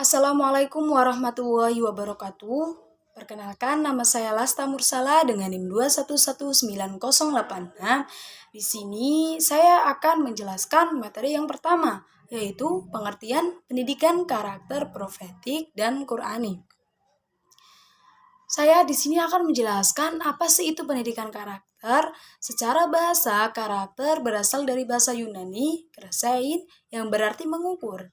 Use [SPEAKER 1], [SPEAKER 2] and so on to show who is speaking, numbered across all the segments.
[SPEAKER 1] Assalamualaikum warahmatullahi wabarakatuh. Perkenalkan, nama saya Lasta Mursala dengan NIM 2119086. Di sini saya akan menjelaskan materi yang pertama, yaitu pengertian pendidikan karakter profetik dan Qur'ani. Saya di sini akan menjelaskan apa sih itu pendidikan karakter. Secara bahasa, karakter berasal dari bahasa Yunani, krasein, yang berarti mengukur.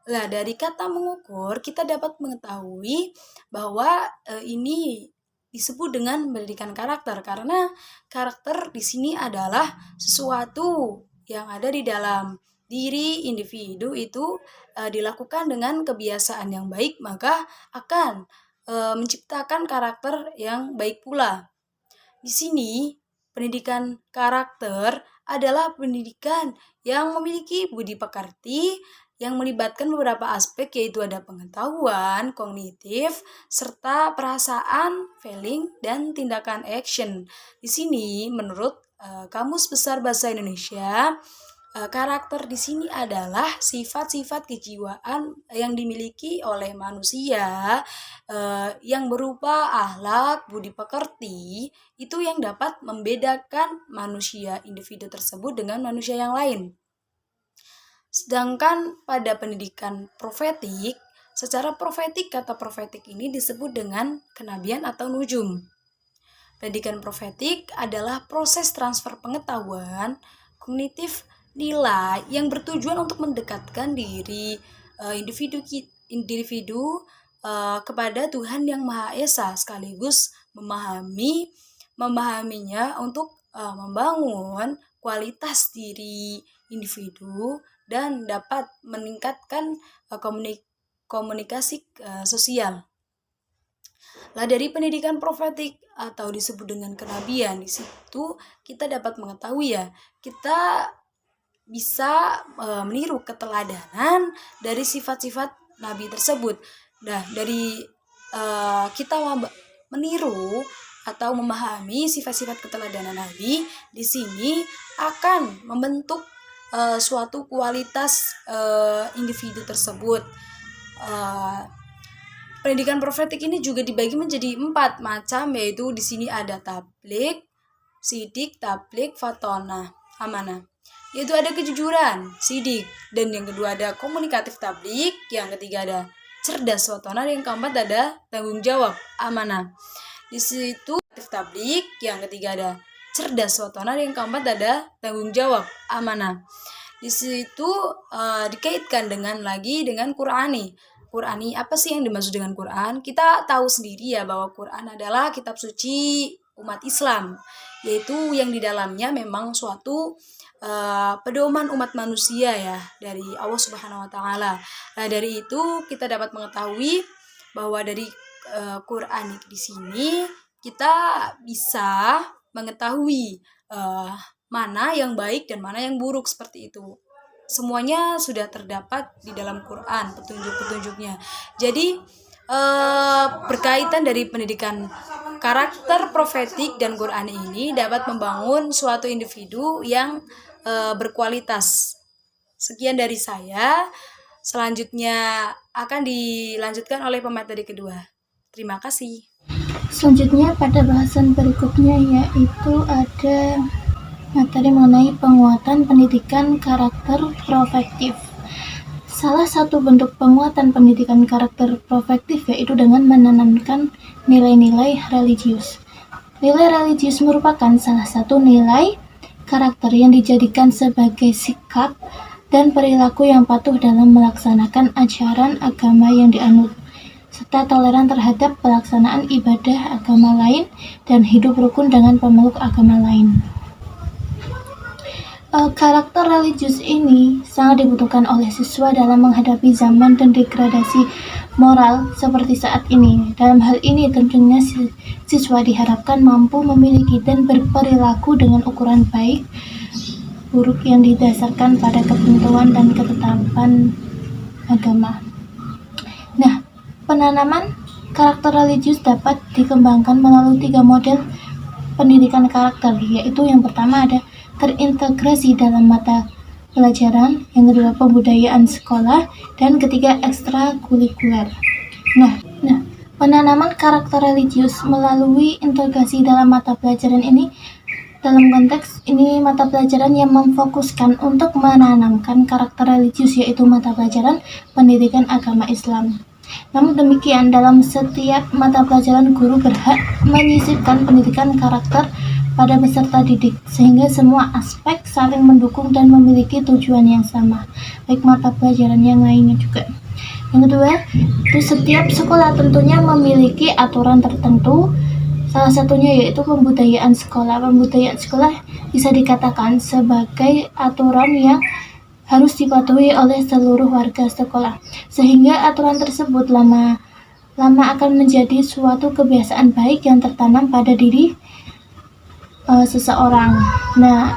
[SPEAKER 1] Nah, dari kata mengukur, kita dapat mengetahui bahwa ini disebut dengan pendidikan karakter karena karakter di sini adalah sesuatu yang ada di dalam diri individu itu dilakukan dengan kebiasaan yang baik, maka akan menciptakan karakter yang baik pula. Di sini, pendidikan karakter adalah pendidikan yang memiliki budi pekerti yang melibatkan beberapa aspek, yaitu ada pengetahuan, kognitif, serta perasaan, feeling, dan tindakan action. Di sini, menurut Kamus Besar Bahasa Indonesia, karakter di sini adalah sifat-sifat kejiwaan yang dimiliki oleh manusia yang berupa akhlak, budi pekerti, itu yang dapat membedakan manusia individu tersebut dengan manusia yang lain. Sedangkan pada pendidikan profetik, secara profetik, kata profetik ini disebut dengan kenabian atau nujum. Pendidikan profetik adalah proses transfer pengetahuan, kognitif, nilai yang bertujuan untuk mendekatkan diri individu kepada Tuhan yang Maha Esa, sekaligus memahaminya untuk membangun kualitas diri individu dan dapat meningkatkan komunikasi sosial. Lah, dari pendidikan profetik atau disebut dengan kenabian, di situ kita dapat mengetahui kita bisa meniru keteladanan dari sifat-sifat nabi tersebut. Nah, dari kita meniru atau memahami sifat-sifat keteladanan nabi, di sini akan membentuk suatu kualitas individu tersebut. Pendidikan profetik ini juga dibagi menjadi 4 macam, yaitu di sini ada tablik, sidik, tablik, fatonah, amanah. Yaitu ada kejujuran, sidik, dan yang kedua ada komunikatif, tablik, yang ketiga ada cerdas, fatonah, dan yang keempat ada tanggung jawab, amanah. Di situ tablik, yang ketiga ada cerdas, fatonah, dan yang keempat ada tanggung jawab, amanah. Di situ dikaitkan dengan Qur'ani. Qur'ani, apa sih yang dimaksud dengan Qur'an? Kita tahu sendiri bahwa Qur'an adalah kitab suci umat Islam, yaitu yang di dalamnya memang suatu pedoman umat manusia dari Allah Subhanahu wa taala. Nah, dari itu kita dapat mengetahui bahwa dari Qur'an di sini kita bisa mengetahui mana yang baik dan mana yang buruk, seperti itu. Semuanya sudah terdapat di dalam Quran, petunjuk-petunjuknya. Jadi berkaitan dari pendidikan karakter profetik dan Quran ini dapat membangun suatu individu yang berkualitas. Sekian dari saya. Selanjutnya akan dilanjutkan oleh pemateri kedua. Terima kasih.
[SPEAKER 2] Selanjutnya pada bahasan berikutnya yaitu ada materi mengenai penguatan pendidikan karakter profektif. Salah satu bentuk penguatan pendidikan karakter profektif yaitu dengan menanamkan nilai-nilai religius. Nilai religius merupakan salah satu nilai karakter yang dijadikan sebagai sikap dan perilaku yang patuh dalam melaksanakan ajaran agama yang dianut, serta toleran terhadap pelaksanaan ibadah agama lain dan hidup rukun dengan pemeluk agama lain. Karakter religius ini sangat dibutuhkan oleh siswa dalam menghadapi zaman dan degradasi moral seperti saat ini. Dalam hal ini tentunya siswa diharapkan mampu memiliki dan berperilaku dengan ukuran baik buruk yang didasarkan pada ketentuan dan ketetapan agama. Nah, penanaman karakter religius dapat dikembangkan melalui 3 model pendidikan karakter, yaitu yang pertama ada terintegrasi dalam mata pelajaran, yang kedua pembudayaan sekolah, dan ketiga ekstrakurikuler. Nah, penanaman karakter religius melalui integrasi dalam mata pelajaran ini, dalam konteks ini mata pelajaran yang memfokuskan untuk menanamkan karakter religius, yaitu mata pelajaran pendidikan agama Islam. Namun demikian, dalam setiap mata pelajaran guru berhak menyisipkan pendidikan karakter pada peserta didik, sehingga semua aspek saling mendukung dan memiliki tujuan yang sama, baik mata pelajaran yang lainnya juga. Yang kedua, itu setiap sekolah tentunya memiliki aturan tertentu, salah satunya yaitu pembudayaan sekolah. Pembudayaan sekolah bisa dikatakan sebagai aturan yang harus dipatuhi oleh seluruh warga sekolah, sehingga aturan tersebut lama akan menjadi suatu kebiasaan baik yang tertanam pada diri seseorang. Nah,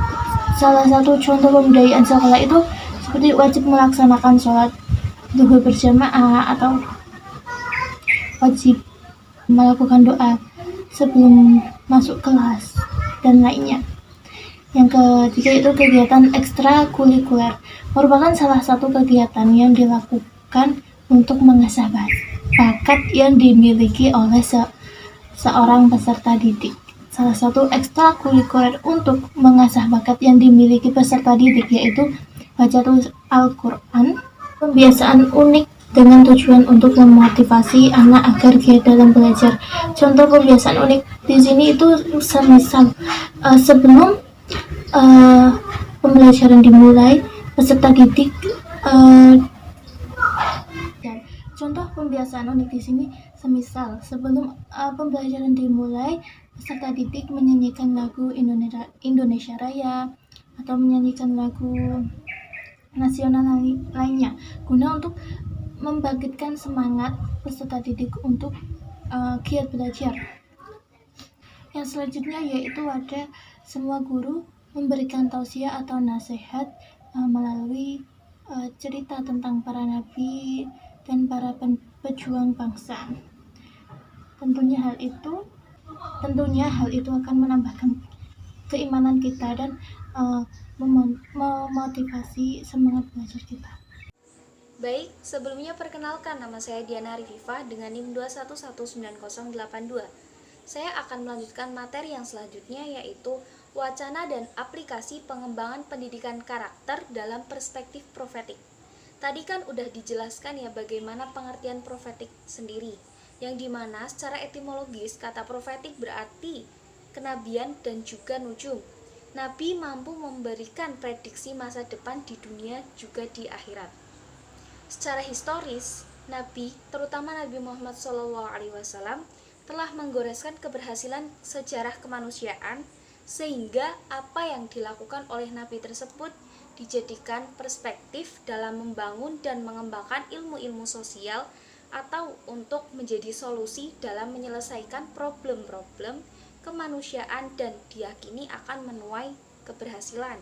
[SPEAKER 2] salah satu contoh pembudayaan sekolah itu seperti wajib melaksanakan sholat zuhur berjamaah atau wajib melakukan doa sebelum masuk kelas dan lainnya. Yang ketiga itu kegiatan ekstrakurikuler, merupakan salah satu kegiatan yang dilakukan untuk mengasah bakat yang dimiliki oleh seorang peserta didik. Salah satu ekstrakurikuler untuk mengasah bakat yang dimiliki peserta didik yaitu baca tulis Al-Quran, pembiasaan unik dengan tujuan untuk memotivasi anak agar giat dalam belajar. Contoh pembiasaan unik di sini itu semisal sebelum pembelajaran dimulai, peserta didik contoh pembiasaan unik di sini semisal sebelum pembelajaran dimulai, peserta didik menyanyikan lagu Indonesia Raya atau menyanyikan lagu nasional lainnya guna untuk membangkitkan semangat peserta didik untuk giat belajar. Yang selanjutnya yaitu ada semua guru memberikan tausiah atau nasihat melalui cerita tentang para nabi dan para pejuang bangsa. Tentunya hal itu akan menambahkan keimanan kita dan memotivasi semangat belajar kita.
[SPEAKER 1] Baik, sebelumnya perkenalkan, nama saya Diana Arififah dengan NIM 2119082. Saya akan melanjutkan materi yang selanjutnya, yaitu wacana dan aplikasi pengembangan pendidikan karakter dalam perspektif profetik. Tadi kan udah dijelaskan ya bagaimana pengertian profetik sendiri, yang dimana secara etimologis kata profetik berarti kenabian dan juga nujum. Nabi mampu memberikan prediksi masa depan di dunia juga di akhirat. Secara historis, Nabi, terutama Nabi Muhammad SAW, telah menggoreskan keberhasilan sejarah kemanusiaan, sehingga apa yang dilakukan oleh Nabi tersebut dijadikan perspektif dalam membangun dan mengembangkan ilmu-ilmu sosial atau untuk menjadi solusi dalam menyelesaikan problem-problem kemanusiaan dan diyakini akan menuai keberhasilan.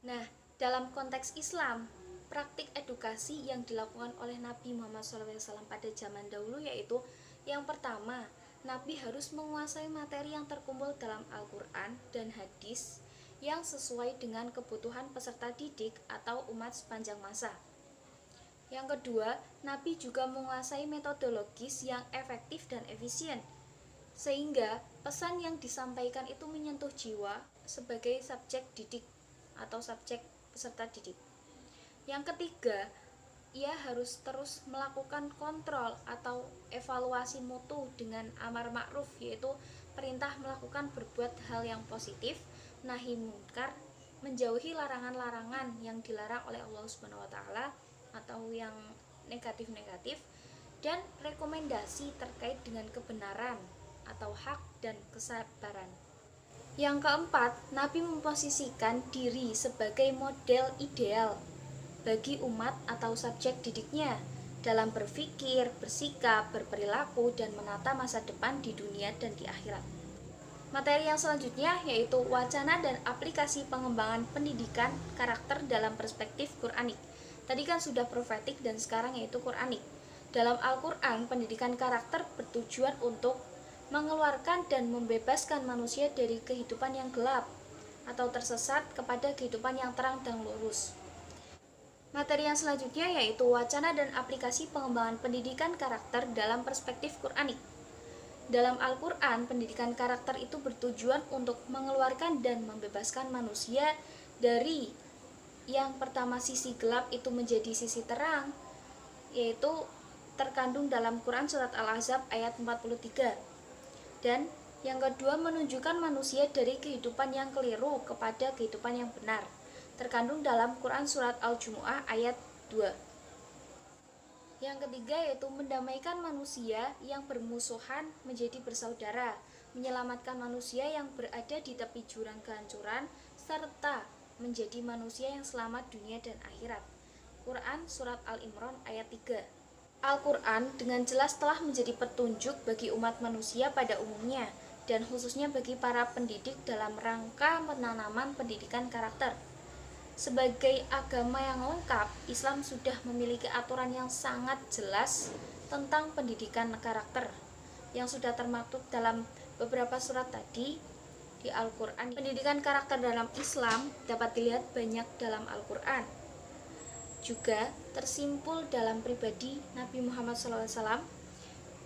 [SPEAKER 1] Nah, dalam konteks Islam, praktik edukasi yang dilakukan oleh Nabi Muhammad SAW pada zaman dahulu yaitu yang pertama, Nabi harus menguasai materi yang terkumpul dalam Al-Quran dan hadis yang sesuai dengan kebutuhan peserta didik atau umat sepanjang masa. Yang kedua, Nabi juga menguasai metodologis yang efektif dan efisien, sehingga pesan yang disampaikan itu menyentuh jiwa sebagai subjek didik atau subjek peserta didik. Yang ketiga, ia harus terus melakukan kontrol atau evaluasi mutu dengan amar ma'ruf, yaitu perintah melakukan berbuat hal yang positif, nahi munkar, menjauhi larangan-larangan yang dilarang oleh Allah Subhanahu wa taala atau yang negatif-negatif, dan rekomendasi terkait dengan kebenaran atau hak dan kesabaran. Yang keempat, Nabi memposisikan diri sebagai model ideal bagi umat atau subjek didiknya dalam berpikir, bersikap, berperilaku, dan menata masa depan di dunia dan di akhirat. Materi yang selanjutnya yaitu wacana dan aplikasi pengembangan pendidikan karakter dalam perspektif Quranik. Tadi kan sudah profetik dan sekarang yaitu Quranik. Dalam Al-Quran, pendidikan karakter bertujuan untuk mengeluarkan dan membebaskan manusia dari kehidupan yang gelap atau tersesat kepada kehidupan yang terang dan lurus.
[SPEAKER 3] Materi yang selanjutnya yaitu wacana dan aplikasi pengembangan pendidikan karakter dalam perspektif Quranik. Dalam Al-Quran, pendidikan karakter itu bertujuan untuk mengeluarkan dan membebaskan manusia dari yang pertama sisi gelap itu menjadi sisi terang, yaitu terkandung dalam Quran Surat Al-Ahzab ayat 43. Dan yang kedua, menunjukkan manusia dari kehidupan yang keliru kepada kehidupan yang benar, terkandung dalam Quran Surat Al-Jumu'ah ayat 2. Yang ketiga yaitu mendamaikan manusia yang bermusuhan menjadi bersaudara, menyelamatkan manusia yang berada di tepi jurang kehancuran, serta menjadi manusia yang selamat dunia dan akhirat. Quran Surat Al-Imran ayat 3. Al-Quran dengan jelas telah menjadi petunjuk bagi umat manusia pada umumnya, dan khususnya bagi para pendidik dalam rangka penanaman pendidikan karakter. Sebagai agama yang lengkap, Islam sudah memiliki aturan yang sangat jelas tentang pendidikan karakter, yang sudah termaktub dalam beberapa surat tadi di Al-Quran. Pendidikan karakter dalam Islam dapat dilihat banyak dalam Al-Quran. Juga tersimpul dalam pribadi Nabi Muhammad SAW.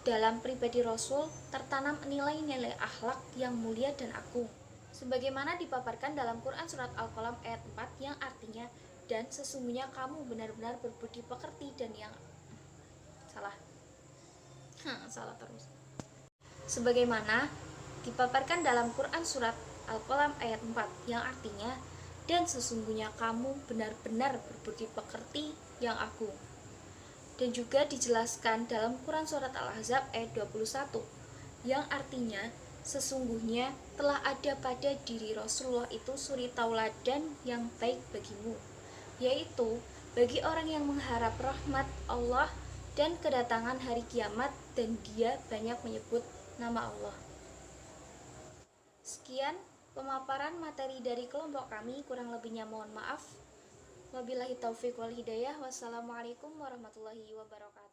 [SPEAKER 3] Dalam pribadi Rasul tertanam nilai-nilai akhlak yang mulia dan agung, sebagaimana dipaparkan dalam Quran Surat Al-Qalam ayat 4 yang artinya, dan sesungguhnya kamu benar-benar berbudi pekerti dan yang salah terus. Sebagaimana dipaparkan dalam Quran Surat Al-Qalam ayat 4 yang artinya, dan sesungguhnya kamu benar-benar berbudi pekerti yang agung. Dan juga dijelaskan dalam Quran Surat Al-Ahzab ayat 21 yang artinya, sesungguhnya telah ada pada diri Rasulullah itu suri tauladan yang baik bagimu, yaitu bagi orang yang mengharap rahmat Allah dan kedatangan hari kiamat, dan dia banyak menyebut nama Allah. Sekian pemaparan materi dari kelompok kami, kurang lebihnya mohon maaf. Wabillahi taufiq wal hidayah. Wassalamualaikum warahmatullahi wabarakatuh.